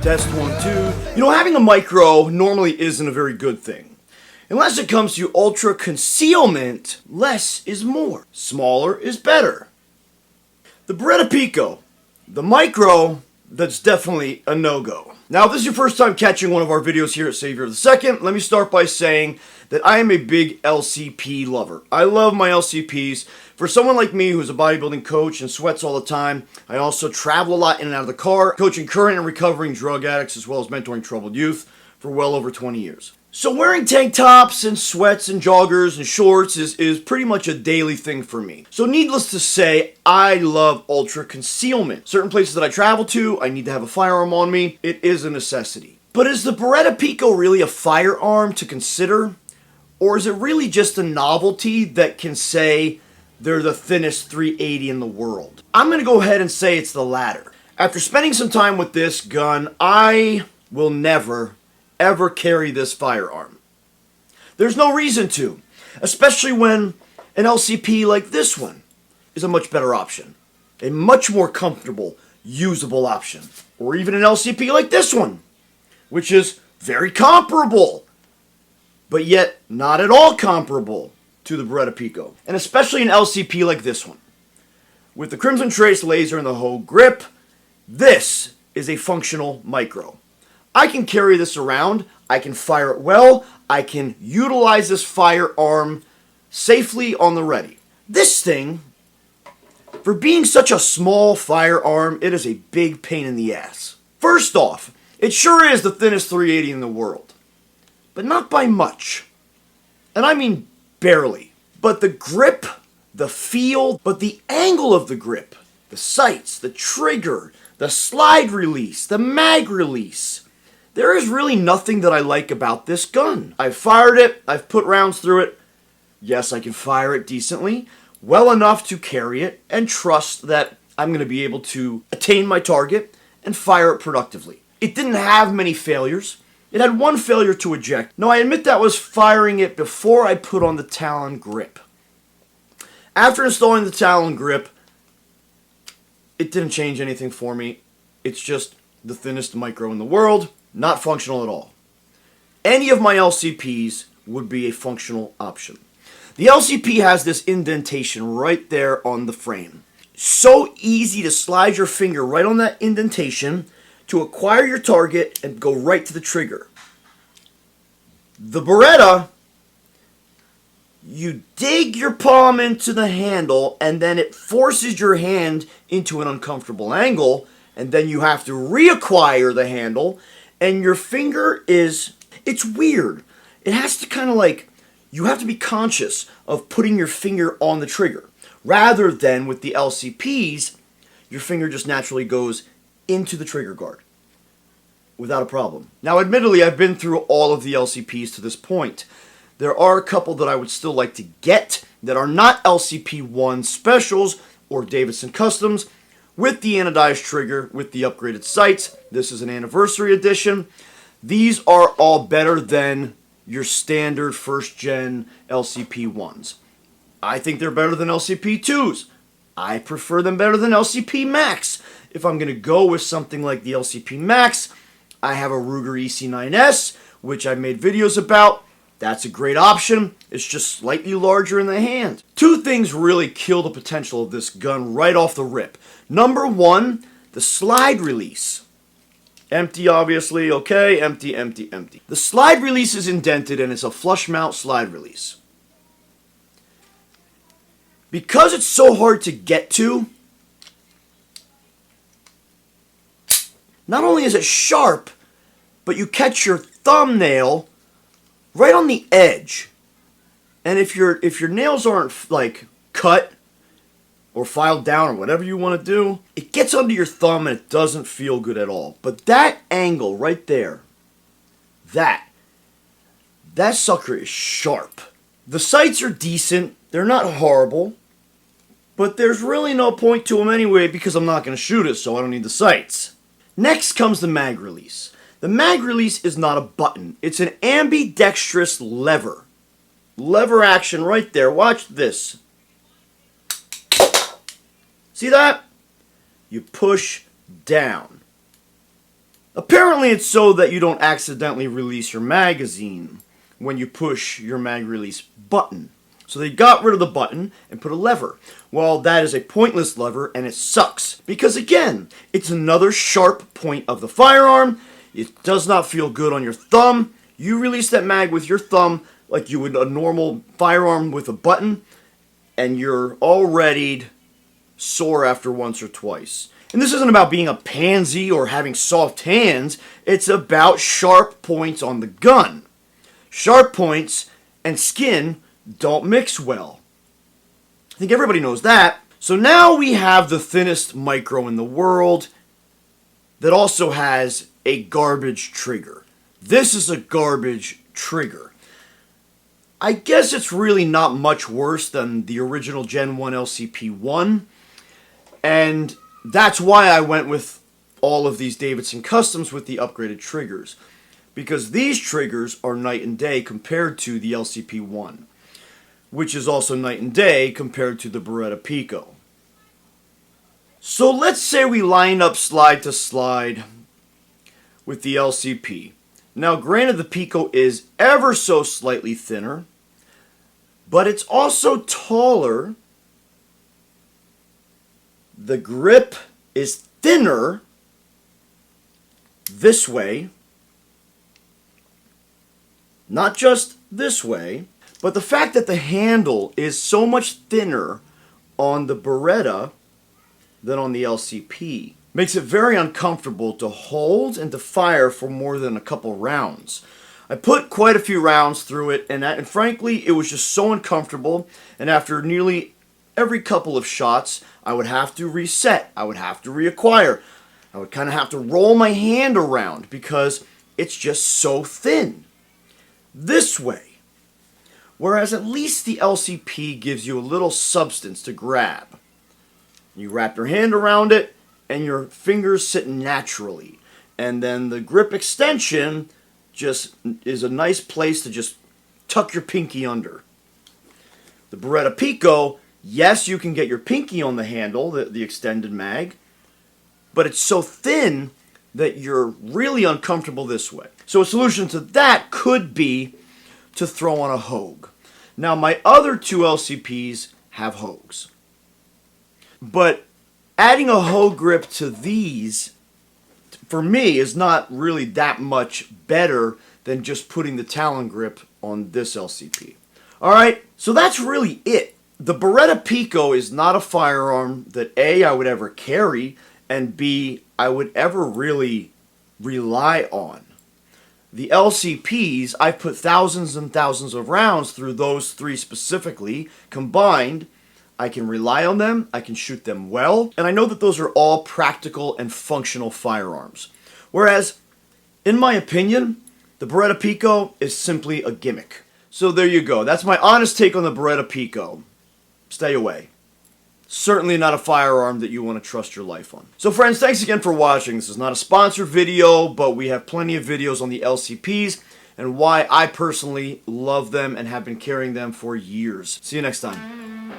Test 1, 2. You know, having a micro normally isn't a very good thing. Unless it comes to ultra concealment, less is more. Smaller is better. The Beretta PICO. The micro, that's definitely a no-go. Now, if this is your first time catching one of our videos here at Savior of the Second, let me start by saying that I am a big LCP lover. I love my LCPs. For someone like me who's a bodybuilding coach and sweats all the time, I also travel a lot in and out of the car, coaching current and recovering drug addicts as well as mentoring troubled youth for well over 20 years. So wearing tank tops and sweats and joggers and shorts is pretty much a daily thing for me. So needless to say, I love ultra concealment. Certain places that I travel to, I need to have a firearm on me. It is a necessity. But is the Beretta PICO really a firearm to consider? Or is it really just a novelty that can say they're the thinnest 380 in the world? I'm going to go ahead and say it's the latter. After spending some time with this gun, I will never, ever carry this firearm. There's no reason to, especially when an LCP like this one is a much better option. A much more comfortable, usable option. Or even an LCP like this one, which is very comparable, but yet not at all comparable to the Beretta PICO. And especially an LCP like this one. With the Crimson Trace laser and the Hogue grip, this is a functional micro. I can carry this around, I can fire it well, I can utilize this firearm safely on the ready. This thing, for being such a small firearm, it is a big pain in the ass. First off, it sure is the thinnest 380 in the world. But not by much. And I mean barely. But the grip, the feel, but the angle of the grip, the sights, the trigger, the slide release, the mag release. There is really nothing that I like about this gun. I've fired it, I've put rounds through it. Yes, I can fire it decently, well enough to carry it, and trust that I'm going to be able to attain my target and fire it productively. It didn't have many failures. It had one failure to eject. Now, I admit that was firing it before I put on the Talon grip. After installing the Talon grip, it didn't change anything for me. It's just the thinnest micro in the world, not functional at all. Any of my LCPs would be a functional option. The LCP has this indentation right there on the frame. So easy to slide your finger right on that indentation to acquire your target and go right to the trigger. The Beretta, you dig your palm into the handle and then it forces your hand into an uncomfortable angle, and then you have to reacquire the handle, and your finger it's weird. It has to kind of like, you have to be conscious of putting your finger on the trigger. Rather than with the LCPs, your finger just naturally goes into the trigger guard without a problem. Now, admittedly, I've been through all of the LCPs to this point. There are a couple that I would still like to get that are not LCP1 specials or Davidson Customs with the anodized trigger with the upgraded sights. This is an anniversary edition. These are all better than your standard first-gen LCP1s. I think they're better than LCP2s. I prefer them better than LCP Max. If I'm going to go with something like the LCP Max, I have a Ruger EC9S, which I've made videos about. That's a great option. It's just slightly larger in the hand. Two things really kill the potential of this gun right off the rip. Number one, the slide release. Empty, obviously. Okay, empty, empty, empty. The slide release is indented and it's a flush mount slide release. Because it's so hard to get to, not only is it sharp, but you catch your thumbnail right on the edge. And if your nails aren't like cut or filed down or whatever you want to do, it gets under your thumb and it doesn't feel good at all. But that angle right there, that sucker is sharp. The sights are decent. They're not horrible. But there's really no point to them anyway because I'm not going to shoot it, so I don't need the sights. Next comes the mag release. The mag release is not a button. It's an ambidextrous lever. Lever action right there. Watch this. See that? You push down. Apparently it's so that you don't accidentally release your magazine when you push your mag release button. So they got rid of the button and put a lever. Well, that is a pointless lever and it sucks. Because again, it's another sharp point of the firearm. It does not feel good on your thumb. You release that mag with your thumb like you would a normal firearm with a button, and you're already sore after once or twice. And this isn't about being a pansy or having soft hands. It's about sharp points on the gun. Sharp points and skin don't mix well. I think everybody knows that. So now we have the thinnest micro in the world that also has a garbage trigger. This is a garbage trigger. I guess it's really not much worse than the original Gen 1 LCP-1. And that's why I went with all of these Davidson Customs with the upgraded triggers. Because these triggers are night and day compared to the LCP-1. Which is also night and day compared to the Beretta PICO. So let's say we line up slide to slide with the LCP. Now granted the PICO is ever so slightly thinner, but it's also taller. The grip is thinner this way, not just this way, but the fact that the handle is so much thinner on the Beretta than on the LCP makes it very uncomfortable to hold and to fire for more than a couple rounds. I put quite a few rounds through it, and frankly, it was just so uncomfortable, and after nearly every couple of shots, I would have to reset, I would have to reacquire, I would kind of have to roll my hand around because it's just so thin. This way. Whereas at least the LCP gives you a little substance to grab. You wrap your hand around it, and your fingers sit naturally. And then the grip extension just is a nice place to just tuck your pinky under. The Beretta PICO, yes, you can get your pinky on the handle, the extended mag, but it's so thin that you're really uncomfortable this way. So a solution to that could be to throw on a Hogue. Now my other two LCPs have Hogues. But adding a Hogue grip to these, for me, is not really that much better than just putting the Talon grip on this LCP. Alright, so that's really it. The Beretta PICO is not a firearm that A, I would ever carry, and B, I would ever really rely on. The LCPs, I've put thousands and thousands of rounds through those three specifically. Combined, I can rely on them, I can shoot them well, and I know that those are all practical and functional firearms. Whereas, in my opinion, the Beretta PICO is simply a gimmick. So there you go. That's my honest take on the Beretta PICO. Stay away. Certainly not a firearm that you want to trust your life on. So friends, thanks again for watching. This is not a sponsored video, but we have plenty of videos on the LCPs and why I personally love them and have been carrying them for years. See you next time.